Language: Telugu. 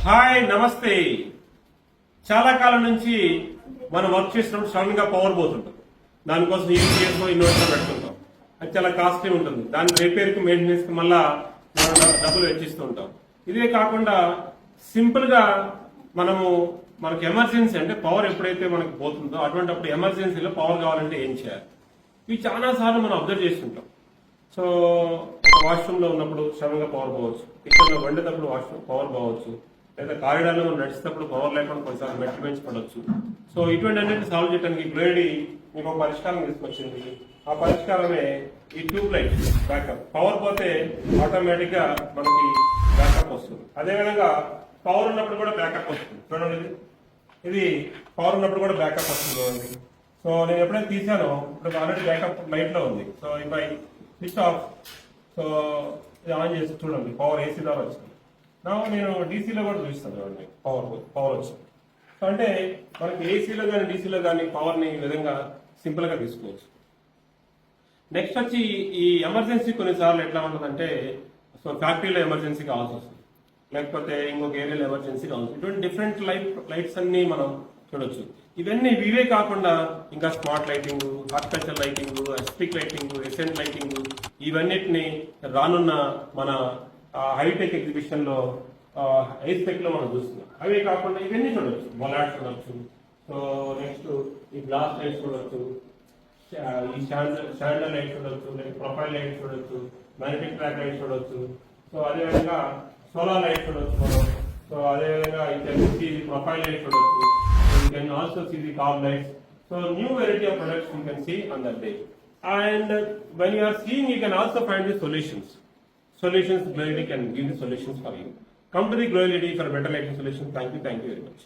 హాయ్ నమస్తే. చాలా కాలం నుంచి మనం వర్క్ చేసినప్పుడు సడన్ గా పవర్ పోతుంటాం. దానికోసం యూపీఎస్ ఇన్వర్టర్ పెడుతుంటాం. అది చాలా కాస్ట్లీ ఉంటుంది. దాని రిపేర్ కి మెయింటెనెన్స్ కి మళ్ళా మనం డబ్బులు వెచ్చిస్తూ ఉంటాం. ఇదే కాకుండా సింపుల్ గా మనకి ఎమర్జెన్సీ అంటే పవర్ ఎప్పుడైతే మనకు పోతుందో అటువంటిప్పుడు ఎమర్జెన్సీలో పవర్ కావాలంటే ఏం చేయాలి? ఇవి చాలా సార్లు మనం అబ్జర్వ్ చేస్తుంటాం. సో వాష్రూమ్ లో ఉన్నప్పుడు సడన్గా పవర్ పోవచ్చు, కిచెన్ లో వండేటప్పుడు వాష్రూమ్ పవర్ పోవచ్చు, లేదా కారిడార్ లో నడిచేటప్పుడు పవర్ లేకుండా కొన్నిసార్లు మెట్లు పెంచుకోవచ్చు. సో ఇటువంటి అన్నింటిని సాల్వ్ చేయడానికి గ్లోయిడీ మీకు ఒక పరిష్కారం తీసుకొచ్చింది. ఆ పరిష్కారమే ఈ ట్యూబ్ లైట్ బ్యాకప్. పవర్ పోతే ఆటోమేటిక్ గా మనకి బ్యాకప్ వస్తుంది. అదేవిధంగా పవర్ ఉన్నప్పుడు కూడా బ్యాకప్ వస్తుంది. చూడండి, ఇది పవర్ ఉన్నప్పుడు కూడా బ్యాకప్ వస్తుంది చూడండి. సో నేను ఎప్పుడైతే తీసానో ఇప్పుడు ఆల్రెడీ బ్యాకప్ లైట్ లో ఉంది. సో ఇప్పుడు స్విచ్ ఆఫ్. సో ఇది ఆన్ చేసి చూడండి, పవర్ ఏసీ ద్వారా వచ్చింది. నేను డీసీలో కూడా చూపిస్తాను చూడండి, పవర్ వచ్చింది. సో అంటే మనకి ఏసీలో కానీ డీసీలో కానీ పవర్ని ఈ విధంగా సింపుల్ గా తీసుకోవచ్చు. నెక్స్ట్ వచ్చి ఈ ఎమర్జెన్సీ కొన్నిసార్లు ఎట్లా ఉంటుందంటే, సో ఫ్యాక్టరీలో ఎమర్జెన్సీ కావాల్సి వస్తుంది, లేకపోతే ఇంకొక ఏరియాలో ఎమర్జెన్సీ కావాల్సి. ఇటువంటి డిఫరెంట్ లైట్స్ అన్ని మనం చూడొచ్చు. ఇవే కాకుండా ఇంకా smart lighting, horticulture lighting, aesthetic lighting, accent lighting, ఇవన్నిటిని రానున్న మన హైటెక్ ఎగ్జిబిషన్ లో ఐస్పెక్ లో మనం చూస్తున్నాం. అవే కాకుండా ఇవన్నీ చూడొచ్చు, బొలాట్స్ చూడొచ్చు. సో నెక్స్ట్ ఈ గ్లాస్ లైట్స్ చూడొచ్చు, ఈ స్టాండర్డ్ లైట్ చూడొచ్చు, లేకపోతే ప్రొఫైల్ లైట్ చూడొచ్చు, మ్యాగ్నెటిక్ ట్రాక్ లైట్ చూడొచ్చు. సో అదేవిధంగా సోలార్ లైట్ చూడొచ్చు మనం. సో అదేవిధంగా ఈ ప్రొఫైల్ లైట్ చూడొచ్చు. You can also see the cob lights. So new variety of products you can see on that day. And when you are seeing, you can also find the solutions. Gloidy can give the solutions for you. Come to the Gloidy for better lighting solutions. Thank you very much.